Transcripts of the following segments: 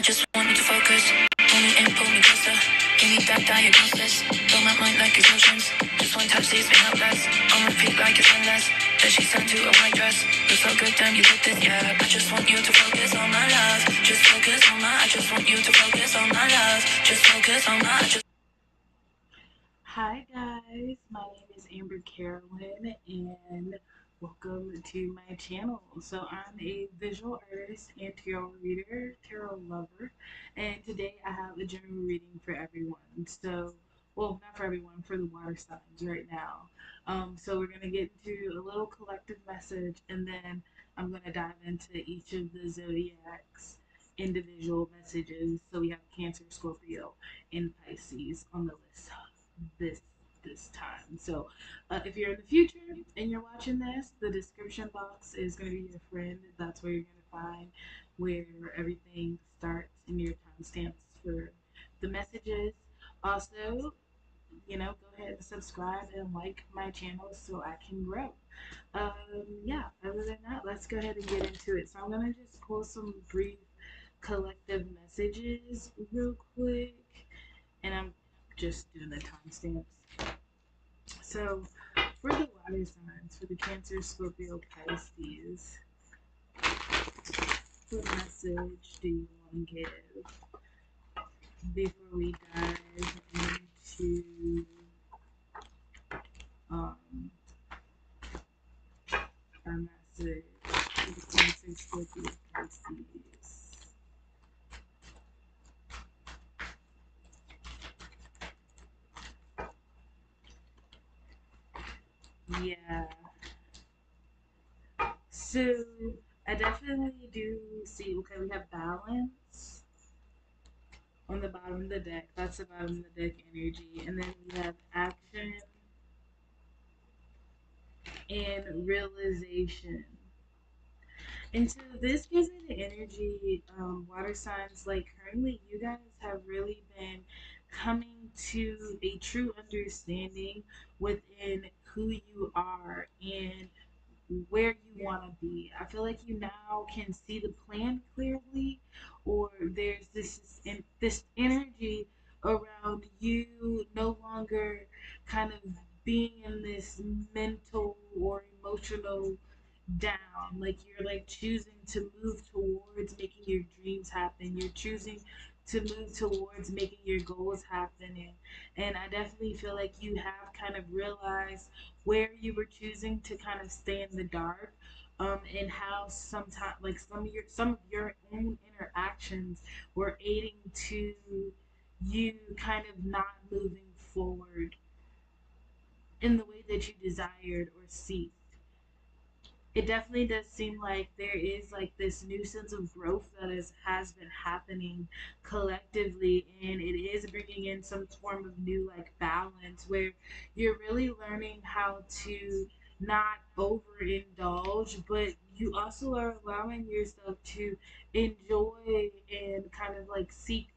just want you to focus. Pull me in, pull me closer. Give me that diagnosis. Fill my mind like explosions. Just one touch leaves me helpless. On repeat like it's endless. Then she's turned to a white dress. Looks so good, damn, you did this, yeah. I just want you to focus on my love. Just focus on my. I just want you to focus on my love. Just focus on my. Hi guys, my name is Amber Carolyn and welcome to my channel. So I'm a visual artist and tarot reader, tarot lover, and today I have a general reading for everyone. So, well, not for everyone, for the water signs right now. So we're going to get into a little collective message and then I'm going to dive into each of the zodiac's individual messages. So we have Cancer, Scorpio, and Pisces on the list this this time. So if you're in the future and you're watching this, the description box is going to be your friend. That's where you're going to find where everything starts and your timestamps for the messages. Also, go ahead and subscribe and like my channel so I can grow. Yeah, other than that, let's go ahead and get into it. So I'm going to just pull some brief collective messages real quick, and I'm just doing the timestamps. So, for the water signs, for the Cancer, Scorpio, Pisces, what message do you want to give before we dive into um, our message for the Cancer, Scorpio, Pisces? Yeah. So, I definitely do see, okay, we have balance on the bottom of the deck. That's the bottom of the deck energy. And then we have action and realization. And so this gives me the energy, water signs, like currently you guys have really been coming to a true understanding within who you are and where you want to be. I feel like you now can see the plan clearly, or there's this energy around you no longer kind of being in this mental or emotional down. Like you're like choosing to move towards making your dreams happen. You're choosing to move towards making your goals happen, and I definitely feel like you have kind of realized where you were choosing to kind of stay in the dark, and how sometimes like some of your own interactions were aiding to you kind of not moving forward in the way that you desired or seek. It definitely does seem like there is like this new sense of growth that has been happening collectively, and it is bringing in some form of new like balance where you're really learning how to not overindulge, but you also are allowing yourself to enjoy and kind of like seek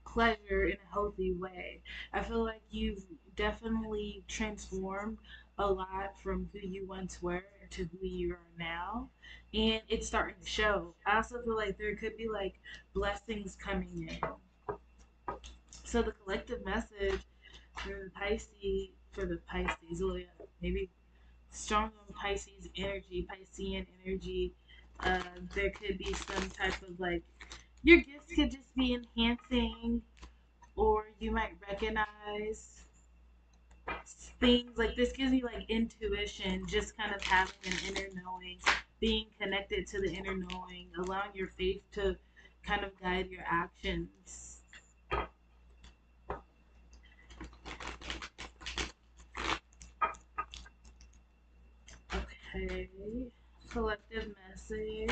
pleasure in a healthy way. I feel like you've definitely transformed a lot from who you once were to who you are now, and it's starting to show. I also feel like there could be like blessings coming in. So the collective message for the Pisces, well, yeah, maybe strong on Pisces energy, Piscean energy. There could be some type of like your gifts could just be enhancing, or you might recognize things like this. Gives me like intuition, just kind of having an inner knowing, being connected to the inner knowing, allowing your faith to kind of guide your actions. Okay, collective message.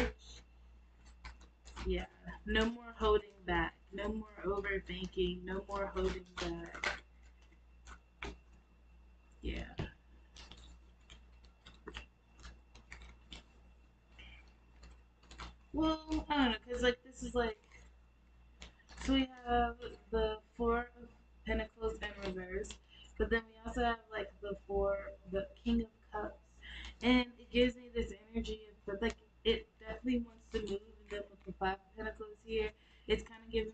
Yeah, no more holding back, no more overthinking, no more holding back. Yeah. Well, I don't know, cause like this is like, so we have the Four of Pentacles in reverse, but then we also have like the King of Cups, and it gives me this energy of like it definitely wants to move. And then with the Five of Pentacles here, it's kind of giving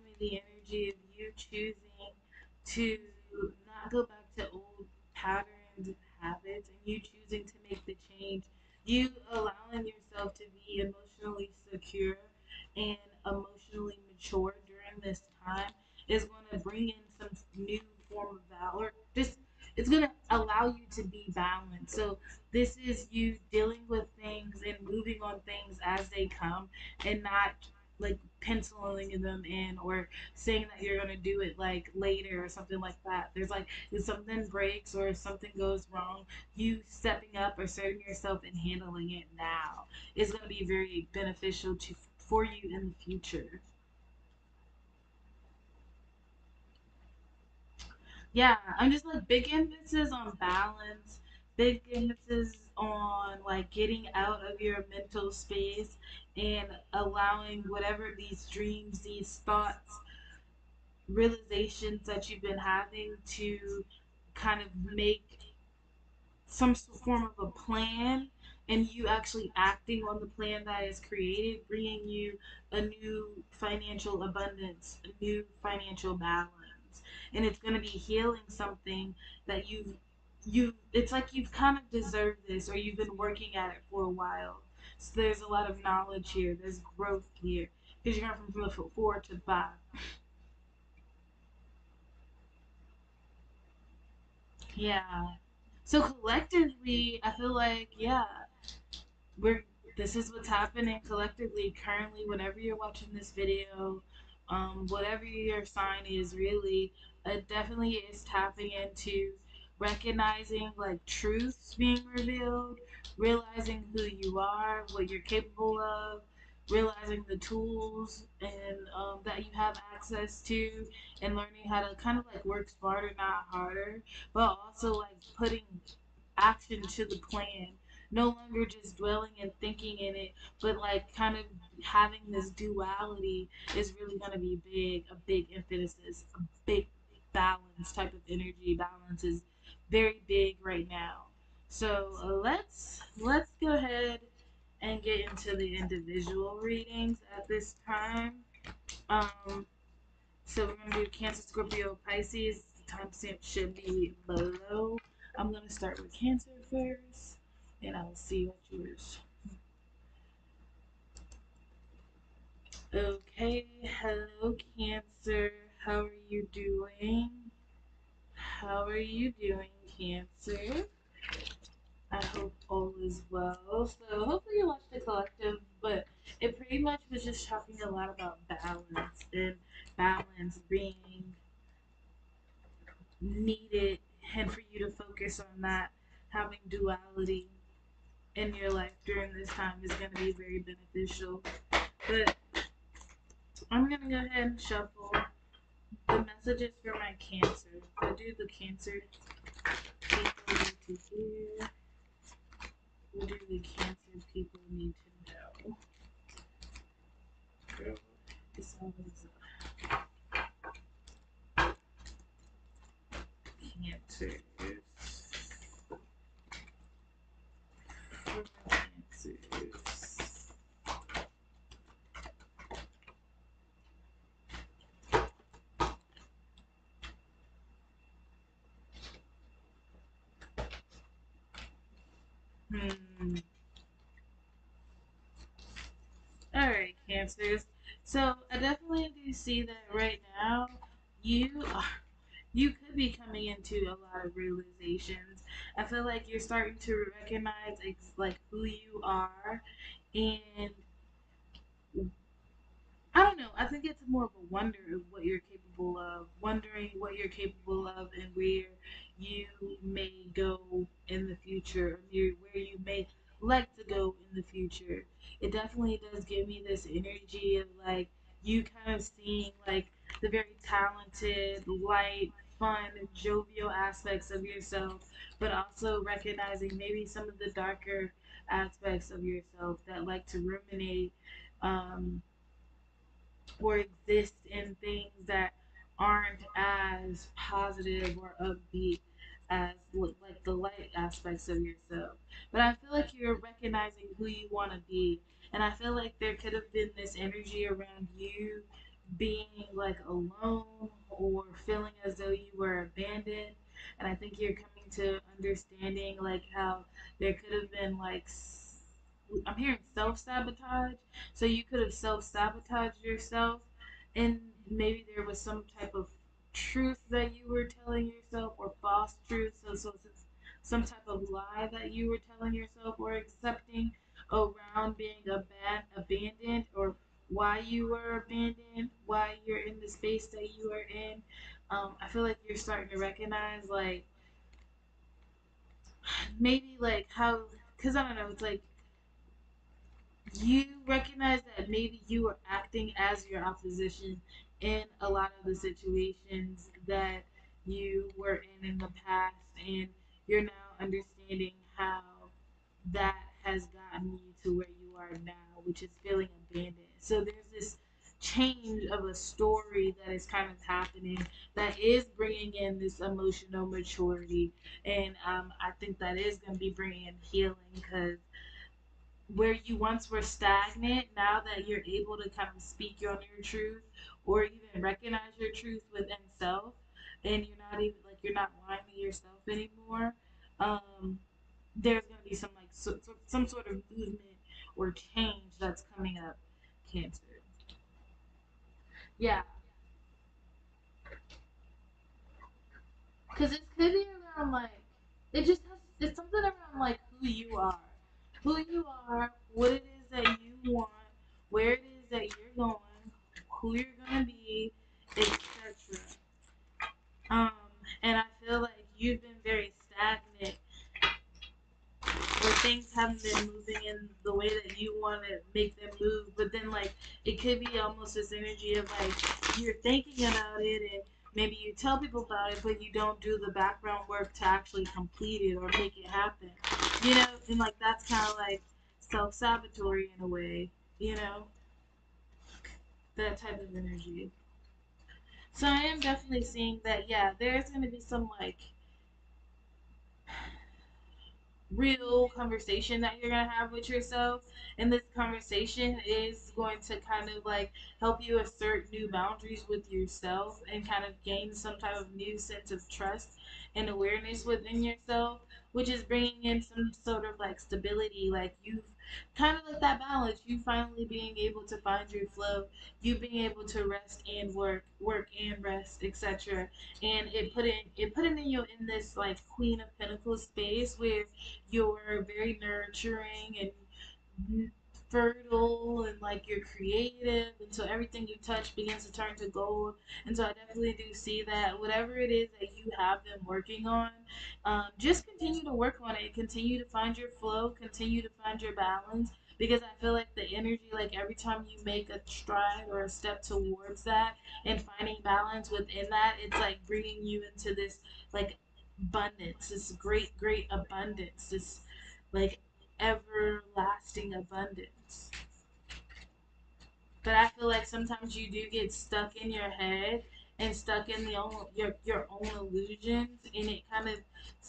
not like penciling them in or saying that you're gonna do it like later or something like that. There's like if something breaks or if something goes wrong, you stepping up, asserting yourself, and handling it now is gonna be very beneficial to for you in the future. Yeah, I'm just like big emphasis on balance, big emphasis on like getting out of your mental space and allowing whatever these dreams, these thoughts, realizations that you've been having to kind of make some form of a plan and you actually acting on the plan that is created, bringing you a new financial abundance, a new financial balance. And it's going to be healing something that it's like you've kind of deserved this or you've been working at it for a while. So there's a lot of knowledge here, there's growth here because you're going from 4 to 5. Yeah. So collectively, I feel like, yeah, we're this is what's happening collectively currently whenever you're watching this video, whatever your sign is really, it definitely is tapping into recognizing like truths being revealed, realizing who you are, what you're capable of, realizing the tools and that you have access to, and learning how to kind of like work smarter not harder, but also like putting action to the plan, no longer just dwelling and thinking in it, but like kind of having this duality is really going to be big, a big emphasis, a big balance type of energy. Balance is very big right now. So let's go ahead and get into the individual readings at this time. Um, so we're gonna do Cancer, Scorpio, Pisces. The timestamp should be below. I'm gonna start with Cancer first, and I'll see what yours. Okay, hello Cancer. How are you doing? How are you doing, Cancer? I hope all is well. So hopefully you watched the collective, but it pretty much was just talking a lot about balance and balance being needed and for you to focus on that, having duality in your life during this time is going to be very beneficial. But I'm going to go ahead and shuffle the messages for my Cancer. I do the Cancer people need to hear. What do the Cancer people need to know? Girl, it's always Cancers. For my Cancers. Hmm. All right, Cancers. So I definitely do see that right now. You are, you could be coming into a lot of realizations. I feel like you're starting to recognize like who you are, and I don't know. I think it's more of a wonder of what you're capable of, wondering what you're capable of and where you may go in the future, where you may like to go in the future. It definitely does give me this energy of like you kind of seeing like the very talented, light, fun, jovial aspects of yourself, but also recognizing maybe some of the darker aspects of yourself that like to ruminate. Um, or exist in things that aren't as positive or upbeat as like the light aspects of yourself. But I feel like you're recognizing who you want to be, and I feel like there could have been this energy around you being like alone or feeling as though you were abandoned. And I think you're coming to understanding like how there could have been like I'm hearing self sabotage. So you could have self sabotaged yourself, and maybe there was some type of truth that you were telling yourself, or false truth. So some type of lie that you were telling yourself or accepting around being abandoned, or why you were abandoned, why you're in the space that you are in. I feel like you're starting to recognize, like, maybe like how, because I don't know, it's like you recognize that maybe you were acting as your opposition in a lot of the situations that you were in the past, and you're now understanding how that has gotten you to where you are now, which is feeling abandoned. So there's this change of a story that is kind of happening that is bringing in this emotional maturity, and I think that is going to be bringing in healing, because where you once were stagnant, now that you're able to kind of speak on your truth or even recognize your truth within self, and you're not even like you're not lying to yourself anymore. Um, there's going to be some like some sort of movement or change that's coming up, Cancer. Yeah, because it could be around like it just has it's something around like who you are, what it is that you want, where it is that you're going, who you're gonna be, etc. Um, and I feel like you've been very stagnant, or things haven't been moving in the way that you want to make them move. But then, like, it could be almost this energy of like you're thinking about it, and maybe you tell people about it, but you don't do the background work to actually complete it or make it happen. You know, and like that's kind of like self sabotatory in a way. You know, that type of energy. So I am definitely seeing that. Yeah, there's going to be some like real conversation that you're going to have with yourself, and this conversation is going to kind of like help you assert new boundaries with yourself and kind of gain some type of new sense of trust and awareness within yourself, which is bringing in some sort of like stability, like you've kind of like that balance, you finally being able to find your flow, you being able to rest and work and rest, etc. And it putting you in this like Queen of Pentacles space where you're very nurturing and fertile, and like you're creative, and so everything you touch begins to turn to gold. And so I definitely do see that whatever it is that you have been working on, just continue to work on it, continue to find your flow, continue to find your balance, because I feel like the energy, like every time you make a stride or a step towards that and finding balance within that, it's like bringing you into this like abundance, this great abundance, this like everlasting abundance. But I feel like sometimes you do get stuck in your head and stuck in your own illusions, and it kind of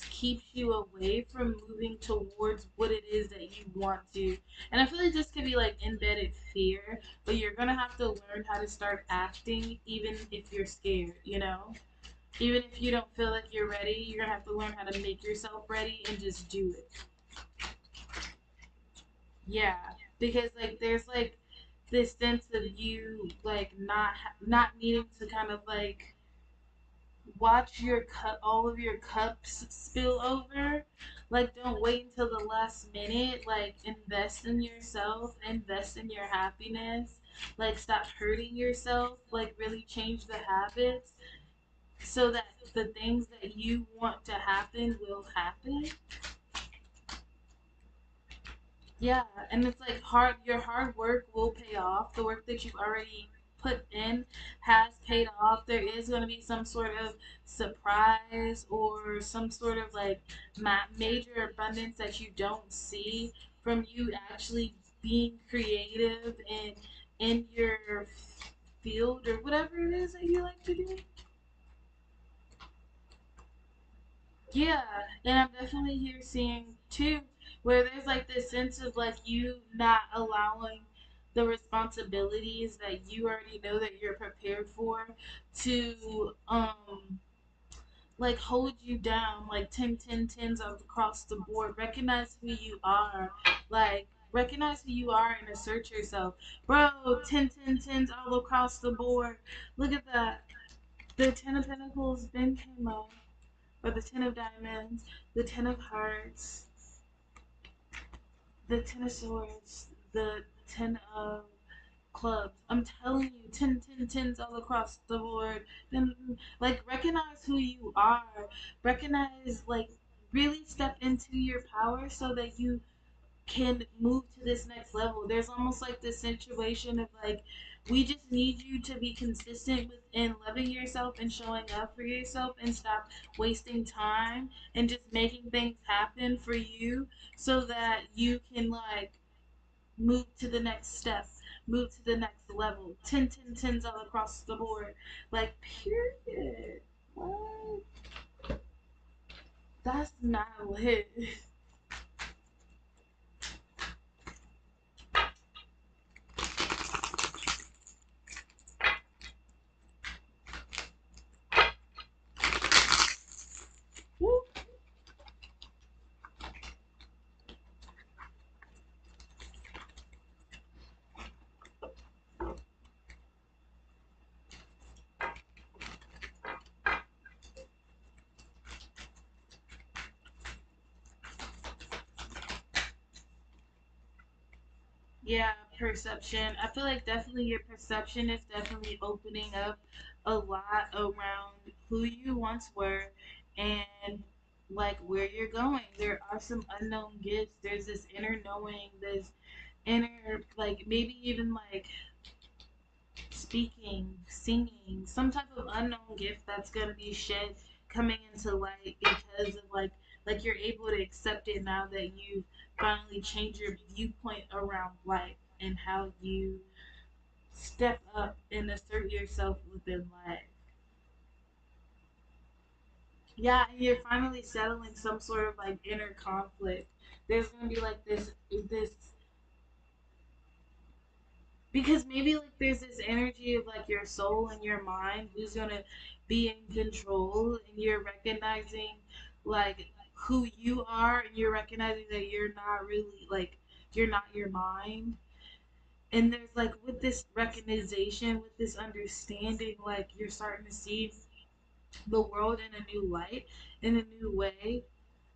keeps you away from moving towards what it is that you want to. And I feel like this could be like embedded fear, but you're gonna have to learn how to start acting even if you're scared, you know? Even if you don't feel like you're ready, you're gonna have to learn how to make yourself ready and just do it. Yeah, because like there's like this sense of you like not needing to kind of like watch your cup, all of your cups spill over. Like don't wait until the last minute. Like invest in yourself, invest in your happiness. Like stop hurting yourself. Like really change the habits so that the things that you want to happen will happen. Yeah, and it's like your hard work will pay off. The work that you've already put in has paid off. There is going to be some sort of surprise or some sort of like major abundance that you don't see from you actually being creative and in your field or whatever it is that you like to do. Yeah, and I'm definitely here seeing too, where there's like this sense of like you not allowing the responsibilities that you already know that you're prepared for to like hold you down, like 10 across the board. Recognize who you are, like recognize who you are and assert yourself, bro. 10 all across the board. Look at that. The 10 of Pentacles then came up, or the 10 of Diamonds, the 10 of Hearts, the 10 of Swords, the 10 of clubs. I'm telling you, 10, 10, tens all across the board. Then, like, recognize who you are. Recognize, like, really step into your power so that you can move to this next level. There's almost like this situation of like, we just need you to be consistent within loving yourself and showing up for yourself and stop wasting time and just making things happen for you so that you can like move to the next step, move to the next level. 10, 10, tens all across the board. Like, period. What? That's not lit. Yeah, perception. I feel like definitely your perception is definitely opening up a lot around who you once were and like where you're going. There are some unknown gifts. There's this inner knowing, this inner, like maybe even like speaking, singing, some type of unknown gift that's gonna be shed coming into light because of like you're able to accept it now that you finally change your viewpoint around life and how you step up and assert yourself within life. Yeah, and you're finally settling some sort of like inner conflict. There's gonna be like this because maybe like there's this energy of like your soul and your mind who's gonna be in control and you're recognizing like who you are and you're recognizing that you're not really like you're not your mind and there's like with this recognition with this understanding like you're starting to see the world in a new light in a new way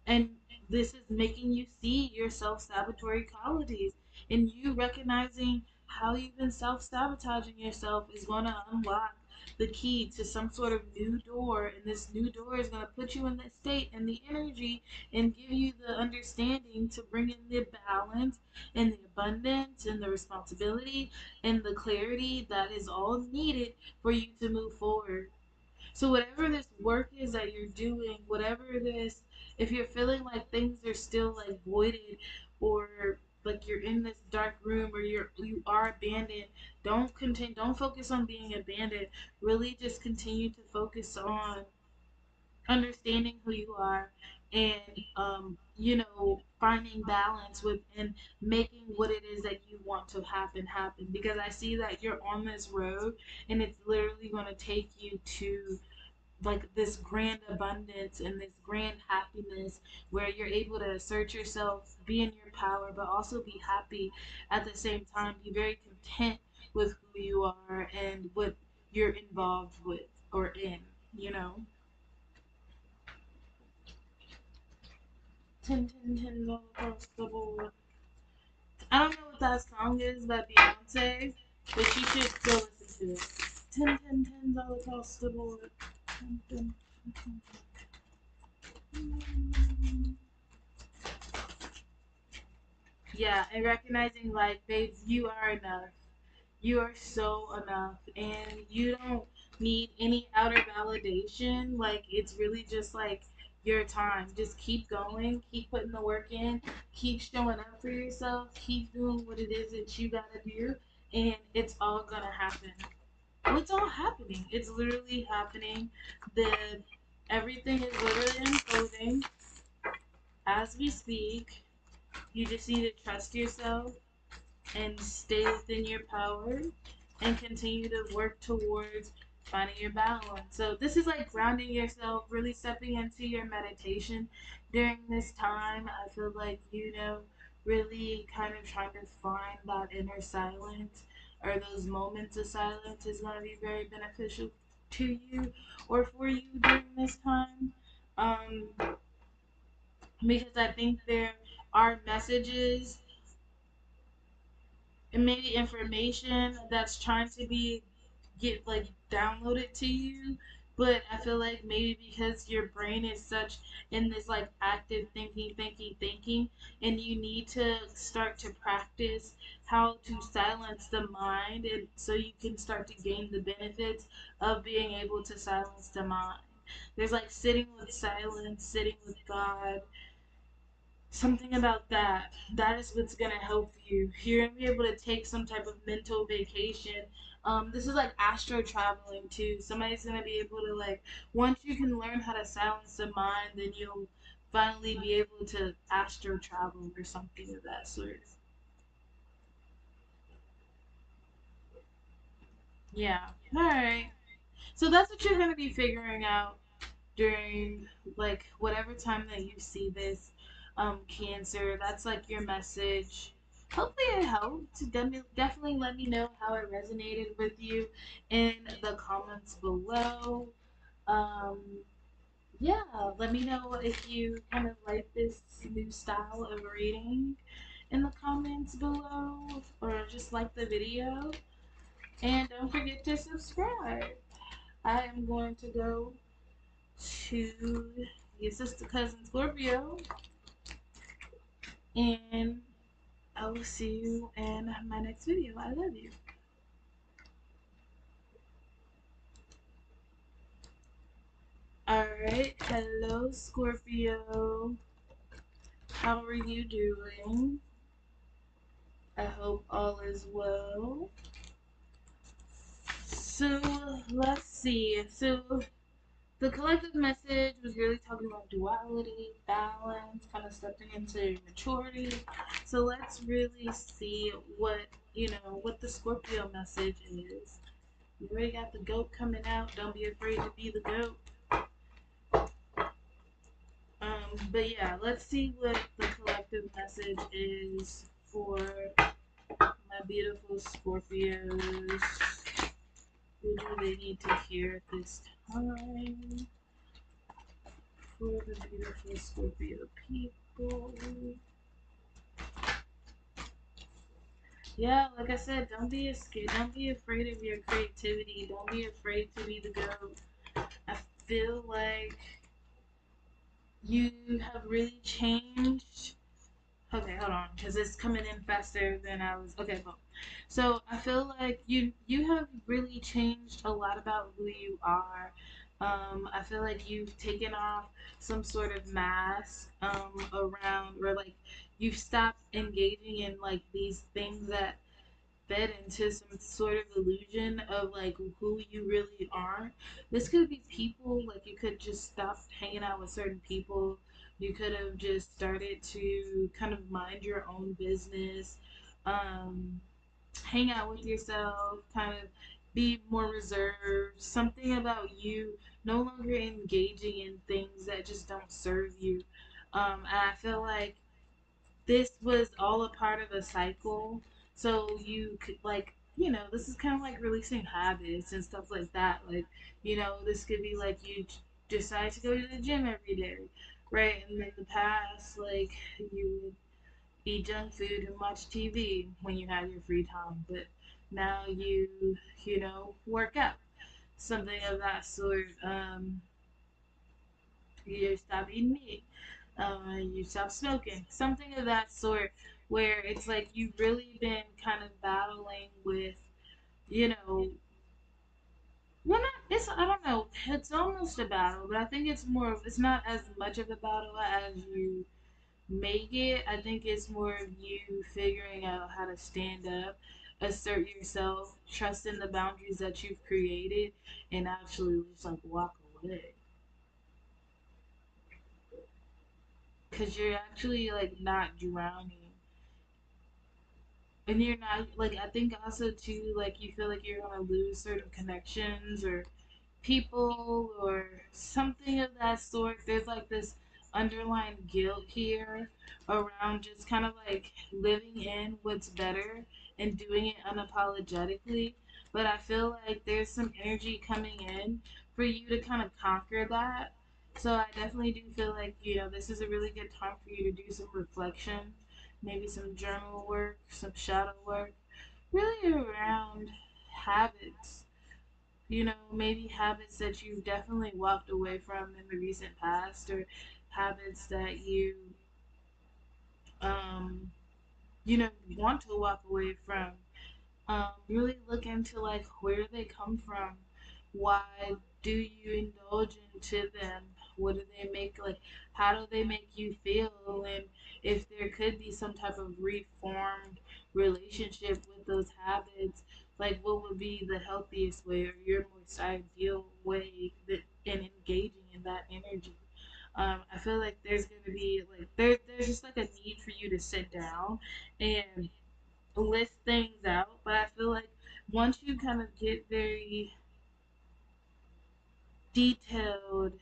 and this is making you see your self sabotatory qualities. And you recognizing how you've been self sabotaging yourself is going to unlock the key to some sort of new door. And this new door is going to put you in the state and the energy and give you the understanding to bring in the balance and the abundance and the responsibility and the clarity that is all needed for you to move forward. So whatever this work is that you're doing, whatever this, if you're feeling like things are still like voided, or like you're in this dark room, or you are abandoned, don't focus on being abandoned. Really, just continue to focus on understanding who you are, and finding balance within making what it is that you want to happen. Because I see that you're on this road, and it's literally going to take you to like this grand abundance and this grand happiness where you're able to assert yourself, be in your power, but also be happy at the same time. Be very content with who you are and what you're involved with or in, you know? 10, 10, 10 all across the board. I don't know what that song is by Beyonce, but you should go listen to it. 10, 10, 10 all across the board. 10, 10, 10, 10. Yeah, and recognizing like, babe, you are enough. You are so enough, and you don't need any outer validation. Like, it's really just like your time. Just keep going, keep putting the work in, keep showing up for yourself, keep doing what it is that you gotta do, and it's all gonna happen. Well, it's all happening. It's literally happening. The everything is literally unfolding as we speak. You just need to trust yourself and stay within your power and continue to work towards finding your balance. So this is like grounding yourself, really stepping into your meditation during this time. I feel like, really kind of trying to find that inner silence or those moments of silence is going to be very beneficial to you or for you during this time. Um, because I think there are messages and maybe information that's trying to be get like downloaded to you. But I feel like maybe because your brain is such in this like active thinking, and you need to start to practice how to silence the mind, and so you can start to gain the benefits of being able to silence the mind. There's like sitting with silence, sitting with God, something about that. That is what's gonna help you. You're gonna be able to take some type of mental vacation. This is like astro traveling too. Somebody's gonna be able to like, once you can learn how to silence the mind, then you'll finally be able to astro travel or something of that sort. Yeah. All right. So that's what you're gonna be figuring out during like whatever time that you see this, Cancer. That's like your message. Hopefully it helped. Definitely let me know how it resonated with you in the comments below. um yeah, let me know if you kind of like this new style of reading in the comments below, or just like the video, and don't forget to subscribe. I am going to go to your sister cousin Scorpio, and I will see you in my next video. I love you. Alright, hello Scorpio. How are you doing? I hope all is well. So, let's see. So, the collective message was really talking about duality, balance, kind of stepping into maturity. So let's really see what, what the Scorpio message is. You already got the goat coming out. Don't be afraid to be the goat. But yeah, let's see what the collective message is for my beautiful Scorpios. Who do they need to hear at this time? For the beautiful Scorpio people. Yeah, like I said, don't be scared. Don't be afraid of your creativity. Don't be afraid to be the goat. I feel like you have really changed. Okay, hold on, because it's coming in faster than I was. Okay, cool. So I feel like you have really changed a lot about who you are. I feel like you've taken off some sort of mask around, or like you've stopped engaging in like these things that fed into some sort of illusion of like who you really are. This could be people, like you could just stop hanging out with certain people. You could have just started to kind of mind your own business, um, hang out with yourself, kind of be more reserved. Something about you no longer engaging in things that just don't serve you. And I feel like this was all a part of a cycle. So you could like, this is kind of like releasing habits and stuff like that. Like, this could be like you decide to go to the gym every day, right? And in the past, like you would eat junk food and watch TV when you had your free time, but now work out, something of that sort. You stop eating meat, you stop smoking, something of that sort, where it's like you've really been kind of battling with, you know, well, not, it's, I don't know, it's almost a battle, but I think it's not as much of a battle as you make it. I think it's more of you figuring out how to stand up, assert yourself, trust in the boundaries that you've created, and actually just like walk away. Because you're actually like not drowning, and you're not like, I think also too, like you feel like you're gonna lose certain connections or people or something of that sort. There's like this underlying guilt here around just kind of like living in what's better and doing it unapologetically. But I feel like there's some energy coming in for you to kind of conquer that. So I definitely do feel like, this is a really good time for you to do some reflection, maybe some journal work, some shadow work, really around habits. You know, maybe habits that you've definitely walked away from in the recent past, or habits that um, you know, want to walk away from. Really look into like where they come from. Why do you indulge into them? What do they make like? How do they make you feel? And if there could be some type of reformed relationship with those habits, like what would be the healthiest way or your most ideal way that in engaging in that energy? I feel like there's gonna be like there's just like a need for you to sit down and list things out, but I feel like once you kind of get very detailed,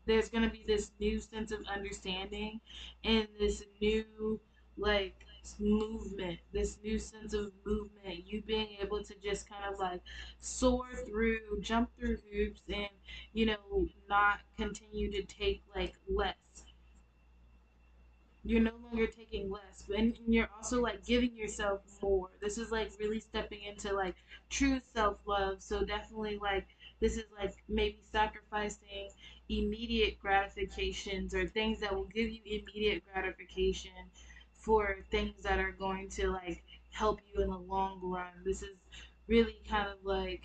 there's going to be this new sense of understanding and this new, like, movement, this new sense of movement. You being able to just kind of like soar through, jump through hoops, and, you know, not continue to take like less. You're no longer taking less, and you're also like giving yourself more. This is like really stepping into like true self-love. So definitely like this is like maybe sacrificing immediate gratifications or things that will give you immediate gratification for things that are going to like help you in the long run. This is really kind of like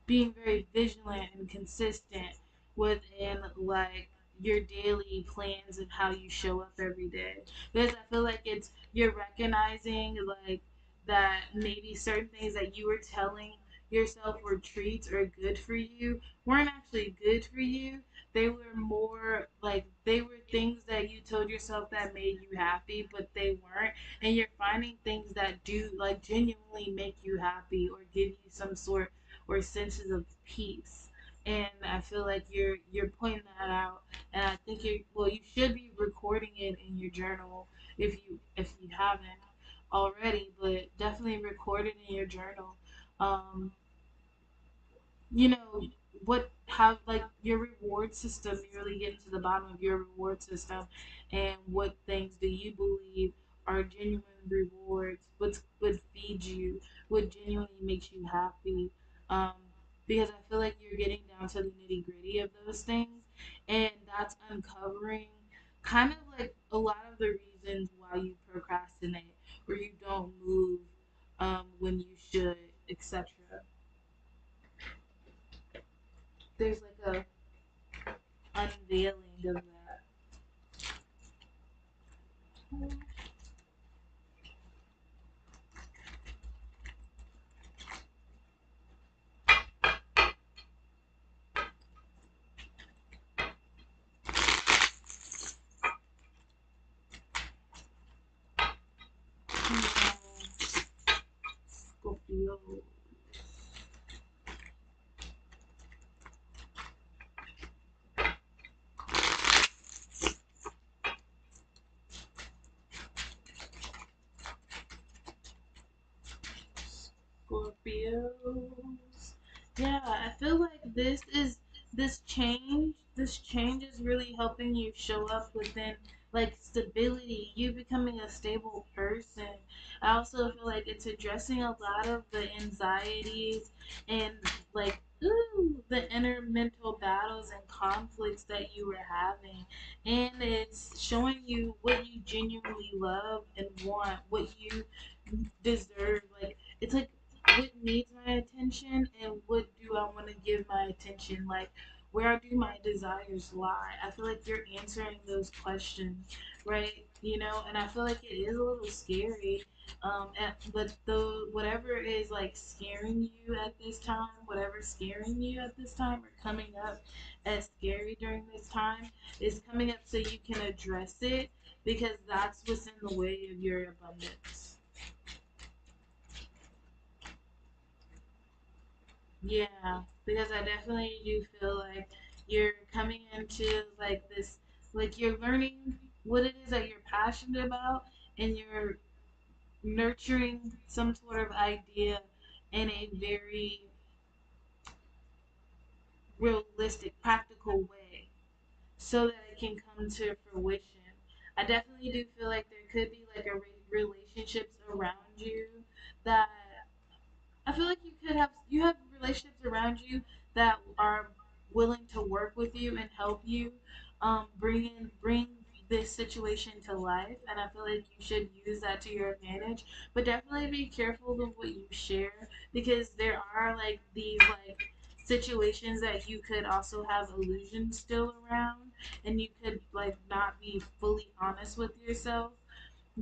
being very vigilant and consistent within like your daily plans and how you show up every day, because I feel like it's you're recognizing like that maybe certain things that you were telling yourself were treats or good for you weren't actually good for you. They were more like they were things that you told yourself that made you happy, but they weren't. And you're finding things that do like genuinely make you happy or give you some sort or senses of peace. And I feel like you're pointing that out, and I think you should be recording it in your journal if you haven't already, but definitely record it in your journal. Um, you know what have like your reward system, you really get into the bottom of your reward system and what things do you believe are genuine rewards, what would feed you, what genuinely makes you happy. um, because I feel like you're getting down to the nitty gritty of those things, and that's uncovering kind of like a lot of the reasons why you procrastinate or you don't move when you should, etc. There's like a unveiling of that. Scorpio. Scorpios. Yeah, I feel like this change is really helping you show up within like stability, you becoming a stable person. I also feel like it's addressing a lot of the anxieties and like the inner mental battles and conflicts that you were having. And it's showing you what you genuinely love and want, what you deserve. Like it's like what needs my attention and what do I want to give my attention, like where do my desires lie. I feel like you're answering those questions, right? You know, and I feel like it is a little scary. But the whatever is like scaring you at this time, whatever's scaring you at this time or coming up as scary during this time is coming up so you can address it, because that's what's in the way of your abundance. Yeah, because I definitely do feel like you're coming into like this, like you're learning what it is that you're passionate about, and you're nurturing some sort of idea in a very realistic, practical way so that it can come to fruition. I definitely do feel like there could be like a relationships around you that I feel like you have relationships around you that are willing to work with you and help you bring this situation to life, and I feel like you should use that to your advantage. But definitely be careful of what you share, because there are like these like situations that you could also have illusions still around, and you could like not be fully honest with yourself.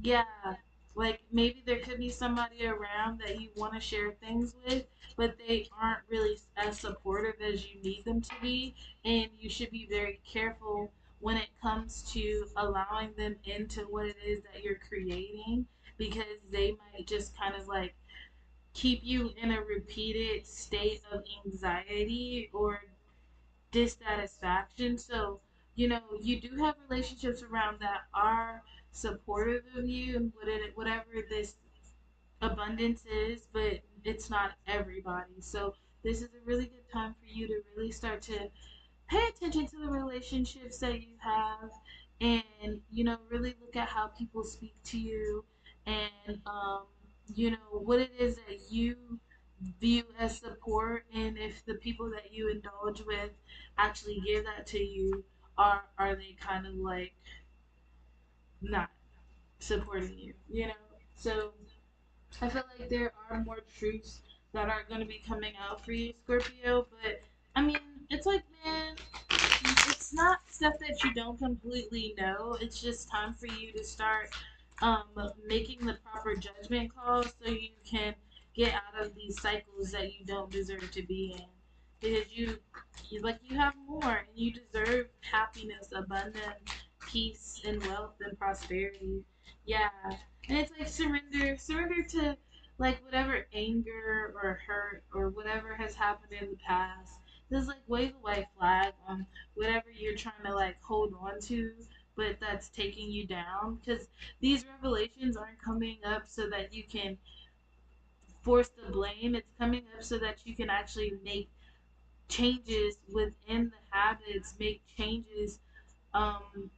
Yeah, like maybe there could be somebody around that you want to share things with, but they aren't really as supportive as you need them to be, and you should be very careful when it comes to allowing them into what it is that you're creating, because they might just kind of like keep you in a repeated state of anxiety or dissatisfaction. So, you do have relationships around that are supportive of you and whatever this abundance is, but it's not everybody. So, this is a really good time for you to really start to pay attention to the relationships that you have, and really look at how people speak to you, and what it is that you view as support, and if the people that you indulge with actually give that to you, are they kind of like not supporting you. So I feel like there are more truths that are going to be coming out for you, Scorpio. But I mean, it's like, man, it's not stuff that you don't completely know. It's just time for you to start um, making the proper judgment calls so you can get out of these cycles that you don't deserve to be in. Because you have more, and you deserve happiness, abundance, peace, and wealth and prosperity. Yeah, and it's like surrender to like whatever anger or hurt or whatever has happened in the past. Just like wave a white flag on whatever you're trying to like hold on to, but that's taking you down, because these revelations aren't coming up so that you can force the blame. It's coming up so that you can actually make changes within the habits, make changes um,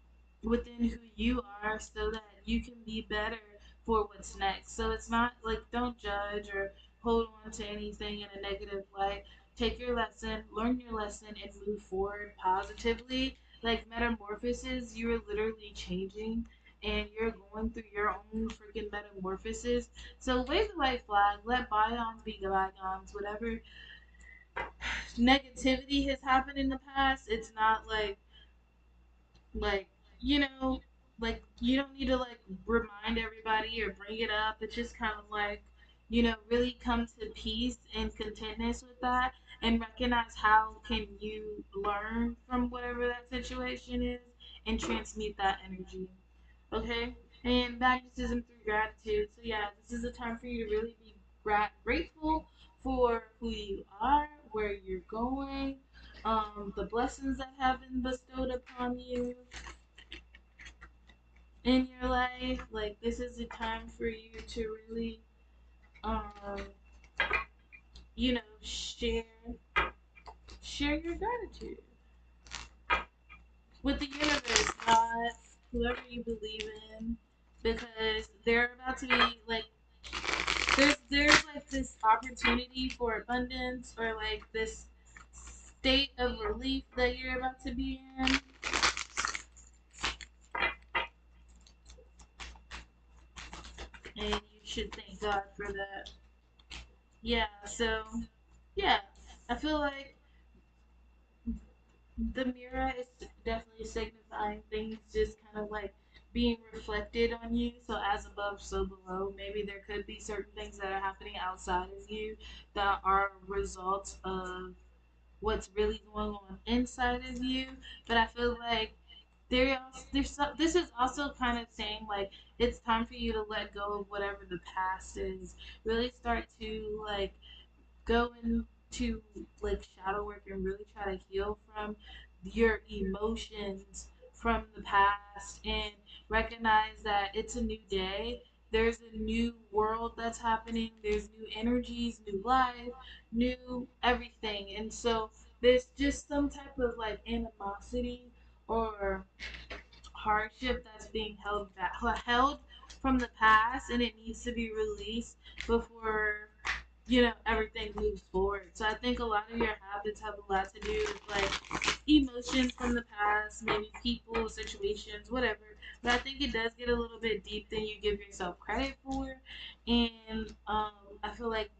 within who you are, so that you can be better for what's next. So it's not like, don't judge or hold on to anything in a negative light. Take your lesson, learn your lesson, and move forward positively. Like metamorphosis, you are literally changing, and you're going through your own freaking metamorphosis. So wave the white flag, let bygones be bygones. Whatever negativity has happened in the past, it's not like you know like you don't need to like remind everybody or bring it up. It's just kind of like really come to peace and contentness with that, and recognize how can you learn from whatever that situation is and transmute that energy. Okay, and magnetism through gratitude. So yeah, this is a time for you to really be grateful for who you are, where you're going, the blessings that have been bestowed upon you in your life. Like this is a time for you to really, um, share your gratitude with the universe, God, whoever you believe in, because they're about to be like there's like this opportunity for abundance, or like this state of relief that you're about to be in, and you should thank God for that. Yeah, so yeah, I feel like the mirror is definitely signifying things just kind of like being reflected on you. So as above, so below. Maybe there could be certain things that are happening outside of you that are results of what's really going on inside of you. But I feel like this is also kind of saying like it's time for you to let go of whatever the past is. Really start to like go into like shadow work and really try to heal from your emotions from the past, and recognize that it's a new day. There's a new world that's happening. There's new energies, new life, new everything. And so there's just some type of like animosity or hardship that's being held back, held from the past, and it needs to be released before everything moves forward. So I think a lot of your habits have a lot to do with like emotions from the past, maybe people, situations, whatever. But I think it does get a little bit deep than you give yourself credit for, and I feel like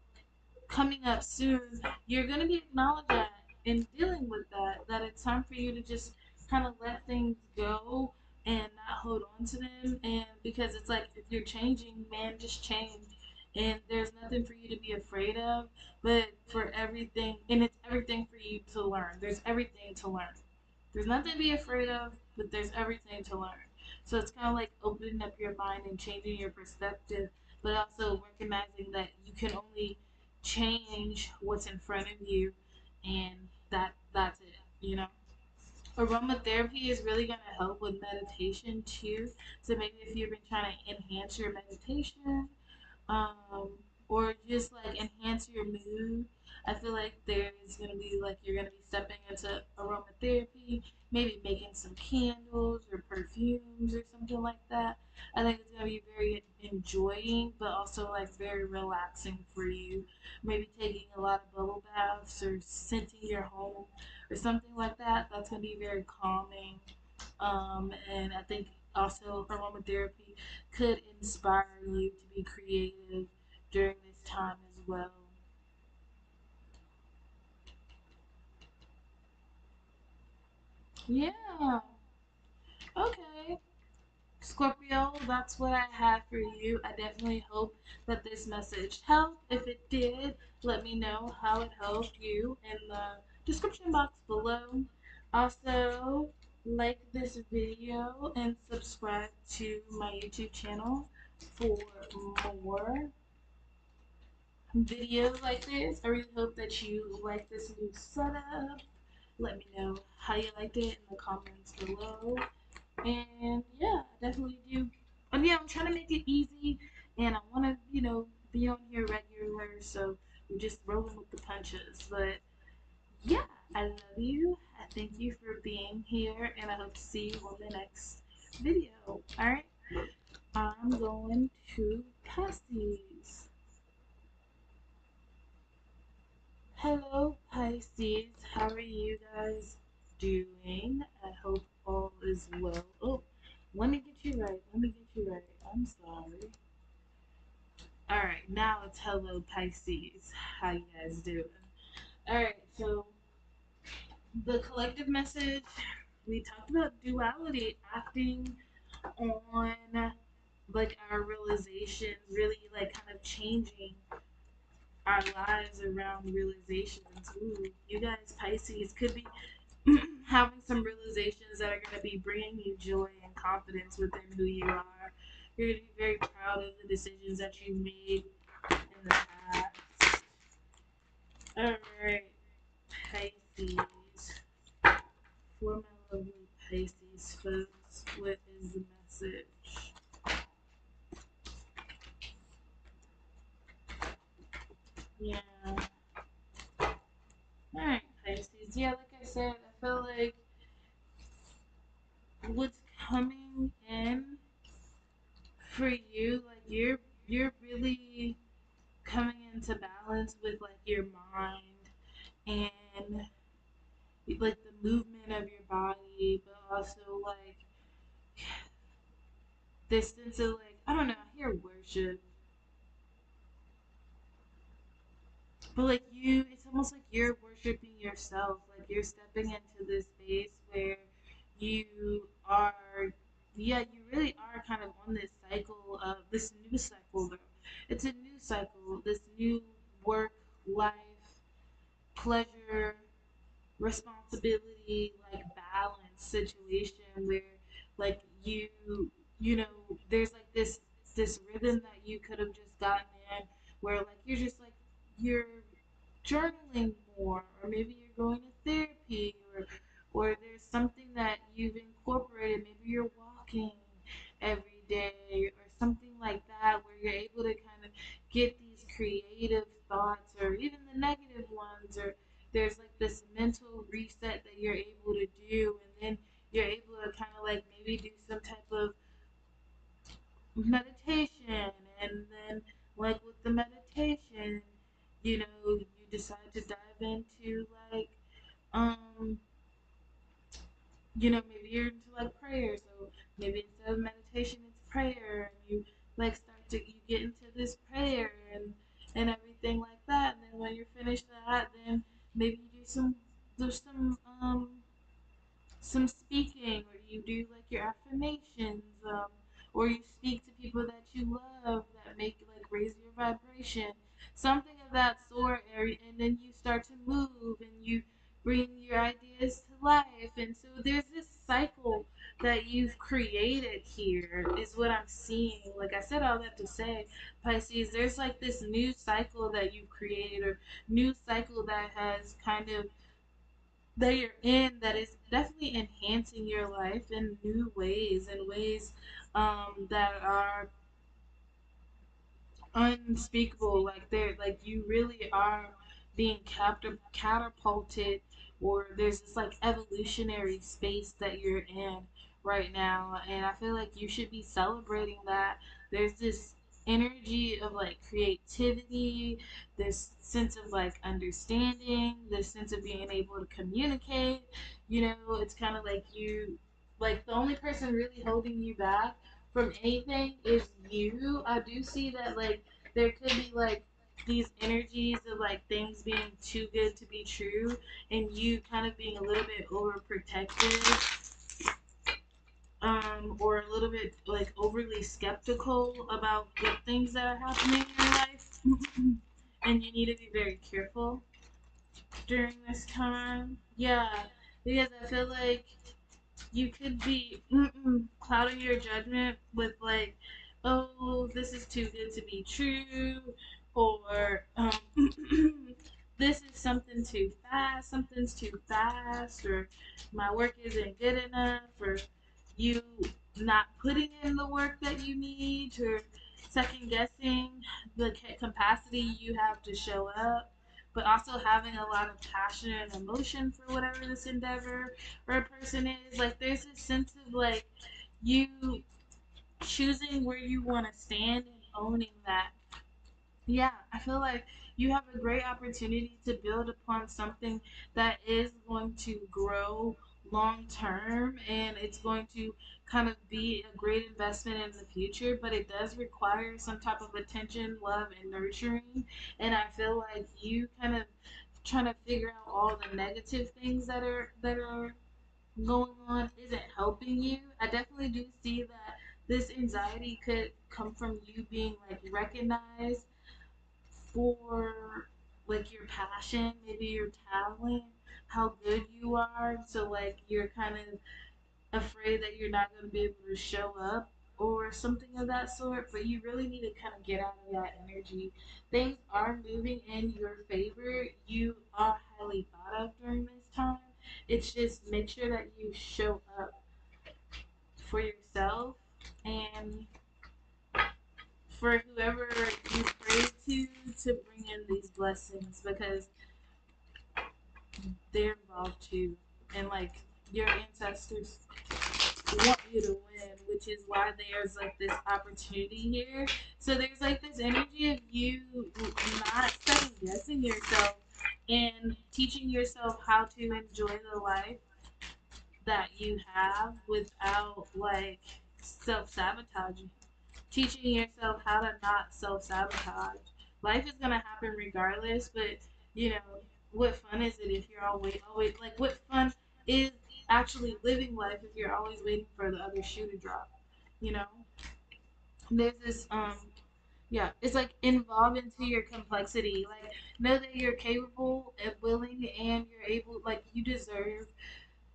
coming up soon, you're going to be acknowledged that in dealing with that, that it's time for you to just kind of let things go and not hold on to them. And because it's like if you're changing, man, just change. And there's nothing for you to be afraid of, but for everything, and it's everything for you to learn. There's everything to learn. There's nothing to be afraid of, but there's everything to learn. So it's kind of like opening up your mind and changing your perspective, but also recognizing that you can only change what's in front of you, and that's it. Aromatherapy is really going to help with meditation too. So maybe if you've been trying to enhance your meditation, um, or just like enhance your mood. I feel like there is gonna be like you're gonna be stepping into aromatherapy, maybe making some candles or perfumes or something like that. I think it's gonna be very enjoying, but also like very relaxing for you. Maybe taking a lot of bubble baths or scenting your home or something like that. That's gonna be very calming. And I think also aromatherapy could inspire you to be creative during this time as well. Yeah. Okay. Scorpio, that's what I have for you. I definitely hope that this message helped. If it did, let me know how it helped you in the description box below. Also, like this video and subscribe to my YouTube channel for more videos like this. I really hope that you like this new setup. Let me know how you liked it in the comments below. And yeah, I definitely do. And yeah, I'm trying to make it easy, and I want to, be on here regular. So we're just rolling with the punches. But yeah, I love you. I thank you for being here, and I hope to see you on the next video. All right, I'm going to Pisces. Hello, Pisces. How are you guys doing? I hope all is well. Oh, let me get you right. Let me get you right. I'm sorry. All right, now it's hello, Pisces. How you guys doing? All right, so the collective message, we talked about duality, acting on like our realizations, really like kind of changing our lives around realizations. Ooh, you guys, Pisces, could be having some realizations that are going to be bringing you joy and confidence within who you are. You're going to be very proud of the decisions that you made in the past. All right, Pisces. For my lovely Pisces folks, what is the message? Yeah. All right, Pisces. Yeah, like I said, I feel like what's coming in for you, like you're really coming into balance with like your mind and like the movement of your body, but also like this sense of like I don't know. I hear worship, but like it's almost like you're worshiping yourself. Like you're stepping into this space where you are, yeah, you really are kind of on this cycle of this new cycle though. It's a new cycle, this new work, life, pleasure, responsibility, like balance situation where like you know there's like this rhythm that you could have just gotten in where like you're just like you're journaling more, or maybe you're going to therapy, or there's something that you've incorporated. Maybe you're walking every day, or something like that, where you're able to kind of get these creative thoughts, or even the negative ones, or there's like this mental reset that you're able to do, and then you're able to kind of like maybe do some the meditation, you decide to dive into like um maybe you're into like prayer, so maybe instead of meditation it's prayer, and you like you get into this prayer and everything like that, and then when you're finished that, then maybe you do some speaking, or you do like your affirmations, or you speak to people that you love that make like raise your vibration, something of that sort, and then you start to move and you bring your ideas to life, and so there's this cycle that you've created here is what I'm seeing. Like I said all that to say, Pisces, there's like this new cycle that you've created, or new cycle that has kind of that you're in, that is definitely enhancing your life in new ways, and ways that are unspeakable. Like they're like you really are being catapulted, or there's this like evolutionary space that you're in right now, and I feel like you should be celebrating that. There's this energy of like creativity, this sense of like understanding, this sense of being able to communicate. It's kind of like like the only person really holding you back from anything is you. I do see that like there could be like these energies of like things being too good to be true, and you kind of being a little bit overprotective, or a little bit like overly skeptical about the things that are happening in your life. And you need to be very careful during this time. Yeah, because I feel like you could be clouding your judgment with like, oh, this is too good to be true, or this is something's too fast, or my work isn't good enough, or you not putting in the work that you need, or second guessing the capacity you have to show up, but also having a lot of passion and emotion for whatever this endeavor or a person is. Like there's this sense of like you choosing where you want to stand and owning that. Yeah, I feel like you have a great opportunity to build upon something that is going to grow long term, and it's going to kind of be a great investment in the future, but it does require some type of attention, love, and nurturing. And I feel like you kind of trying to figure out all the negative things that are going on isn't helping you. I definitely do see that this anxiety could come from you being like recognized for like your passion, maybe your talent, how good you are. So like you're kind of afraid that you're not going to be able to show up or something of that sort, but you really need to kind of get out of that energy. Things are moving in your favor. You are highly thought of during this time. It's just make sure that you show up for yourself and for whoever you pray to bring in these blessings, because they're involved too. And like your ancestors want you to win, which is why there's like this opportunity here. So there's like this energy of you not second guessing yourself and teaching yourself how to enjoy the life that you have without like self sabotaging. Teaching yourself how to not self sabotage. Life is gonna happen regardless, but you know, what fun is it if you're always like what fun is actually living life if you're always waiting for the other shoe to drop? You know? There's this yeah, it's like involve into your complexity. Like know that you're capable and willing, and you're able, like you deserve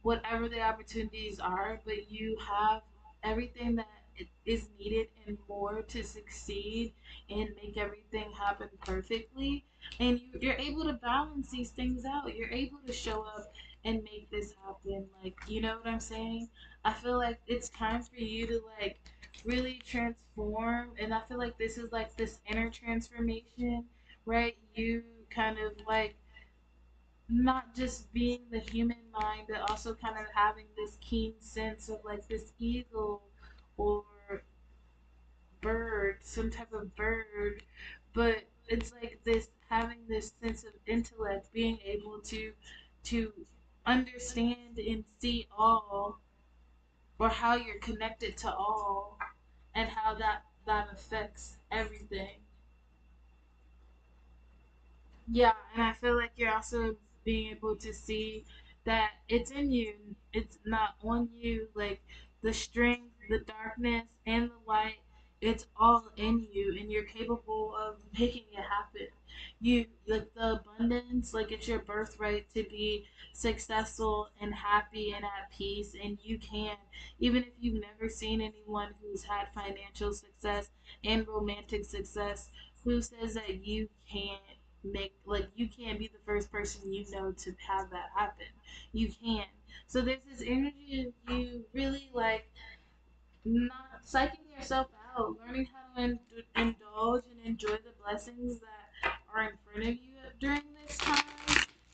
whatever the opportunities are, but you have everything that is needed and more to succeed and make everything happen perfectly. And you're able to balance these things out. You're able to show up and make this happen. Like, you know what I'm saying? I feel like it's time for you to like really transform. And I feel like this is like this inner transformation, right? You kind of like not just being the human mind, but also kind of having this keen sense of like this eagle or bird, some type of bird, but it's like this having this sense of intellect, being able to understand and see all, or how you're connected to all, and how that affects everything. Yeah, and I feel like you're also being able to see that it's in you, it's not on you. Like the strength, the darkness, and the light, it's all in you, and you're capable of making it happen. You, like the abundance, like it's your birthright to be successful and happy and at peace, and you can, even if you've never seen anyone who's had financial success and romantic success, who says that you can't make, like you can't be the first person you know to have that happen. You can. So there's this energy of you really like not psyching yourself out, learning how to indulge and enjoy the blessings that are in front of you during this time,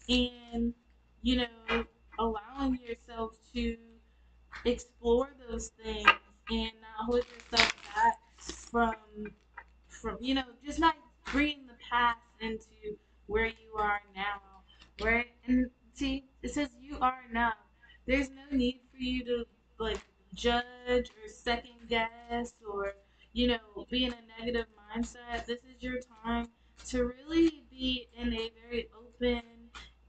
and you know, allowing yourself to explore those things and not hold yourself back from you know, just not bringing the past into where you are now, right? And see, it says you are enough. There's no need for you to like judge or second guess, or you know, be in a negative mindset. This is your time to really be in a very open,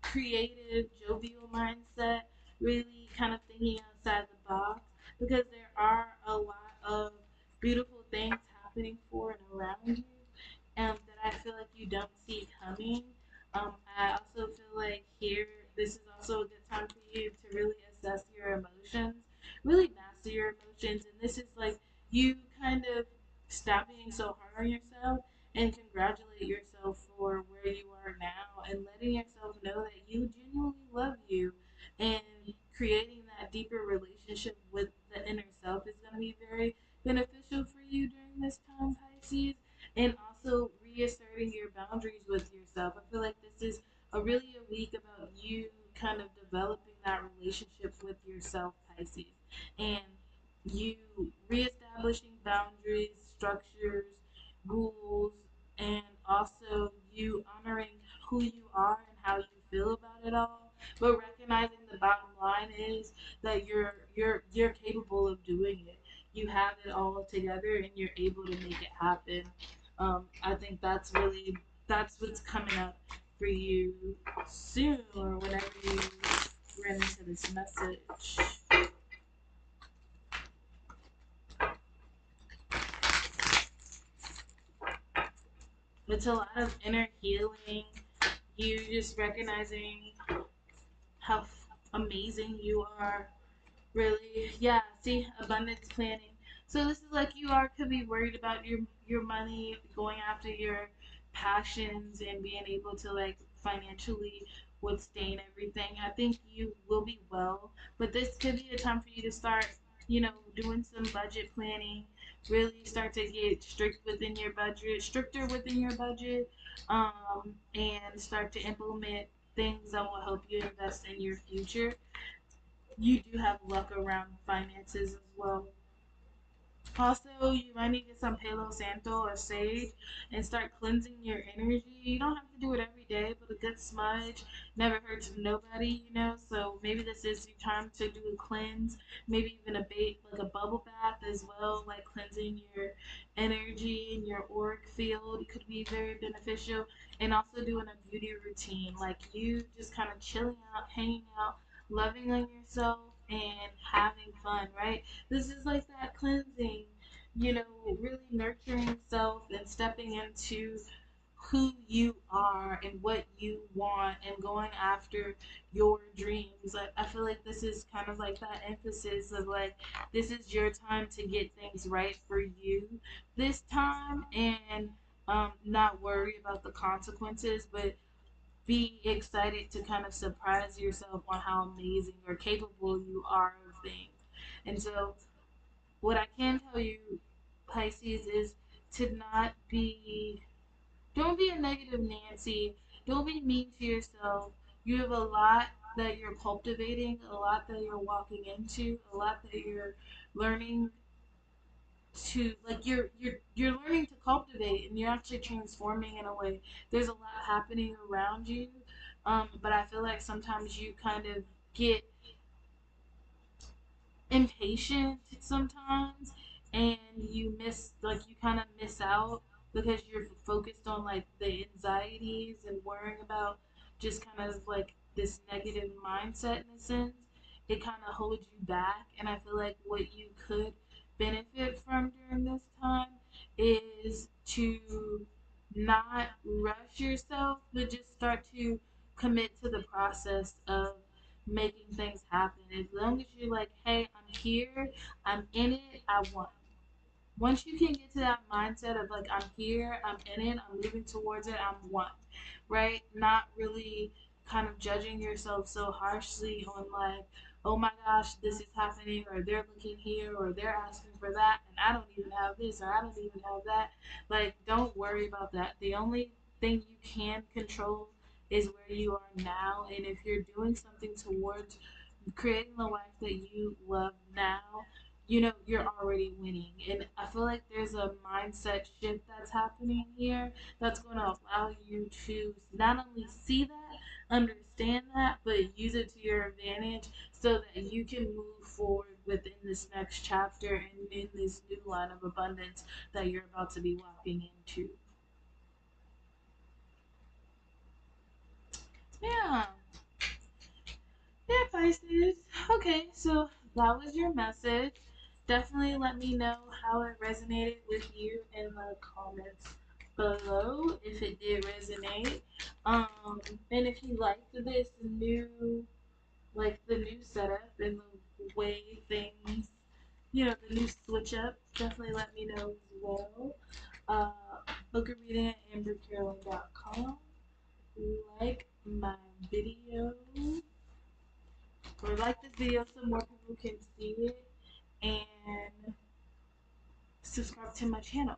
creative, jovial mindset, really kind of thinking outside the box, because there are a lot of beautiful things happening for and around you, that I feel like you don't see coming. I also feel like here, this is also a good time for you to really assess your emotions, really master your emotions, and this is like you kind of stop being so hard on yourself and congratulate yourself for where you are now, and letting yourself know that you genuinely love you, and creating that deeper relationship with the inner self is going to be very beneficial for you during this time, Pisces, and also reasserting your boundaries with yourself. I feel like this is really a week about you kind of developing that relationship with yourself, Pisces, and you reestablishing boundaries, structures, rules, and also you honoring who you are and how you feel about it all, but recognizing the bottom line is that you're capable of doing it. You have it all together and you're able to make it happen. I think that's really that's what's coming up for you soon, or whenever you run into this message. It's a lot of inner healing. You just recognizing how amazing you are. Really, yeah. See, abundance planning. So this is like you are could be worried about your money, going after your passions, and being able to like financially withstand everything. I think you will be well, but this could be a time for you to start, you know, doing some budget planning. Really start to get strict within your budget, stricter within your budget, and start to implement things that will help you invest in your future. You do have luck around finances as well. Also, you might need to get some Palo Santo or sage and start cleansing your energy. You don't have to do it every day, but a good smudge never hurts nobody, you know. So maybe this is your time to do a cleanse, maybe even a bait like a bubble bath as well, like cleansing your energy and your auric field could be very beneficial. And also doing a beauty routine, like you just kind of chilling out, hanging out, loving on yourself, and having fun, right? This is like that cleansing, you know, really nurturing self and stepping into who you are and what you want and going after your dreams. Like I feel like this is kind of like that emphasis of like this is your time to get things right for you this time, and not worry about the consequences, but be excited to kind of surprise yourself on how amazing or capable you are of things. And so what I can tell you, Pisces, is to not be, don't be a negative Nancy. Don't be mean to yourself. You have a lot that you're cultivating, a lot that you're walking into, a lot that you're learning to like you're learning to cultivate, and you're actually transforming in a way. There's a lot happening around you, but I feel like sometimes you kind of get impatient sometimes, and you miss, like, you kind of miss out because you're focused on like the anxieties and worrying about just kind of like this negative mindset in a sense. It kind of holds you back, and I feel like what you could benefit from during this time is to not rush yourself, but just start to commit to the process of making things happen. As long as you're like, hey, I'm here, I'm in it, I won. Once you can get to that mindset of like, I'm here, I'm in it, I'm moving towards it, I'm one, right? Not really kind of judging yourself so harshly on like, oh my gosh, this is happening, or they're looking here, or they're asking for that, and I don't even have this, or I don't even have that. Like, don't worry about that. The only thing you can control is where you are now, and if you're doing something towards creating the life that you love now, you're already winning. And I feel like there's a mindset shift that's happening here that's going to allow you to not only see that, understand that, but use it to your advantage so that you can move forward within this next chapter and in this new line of abundance that you're about to be walking into. Yeah. Yeah, Pisces. Okay, so that was your message. Definitely let me know how it resonated with you in the comments below if it did resonate. And if you liked this new, like the new setup and the way things, the new switch up, definitely let me know as well. Uh, Book a reading at ambercarolyn.com. Like my video, or like this video so more people can see it, and subscribe to my channel.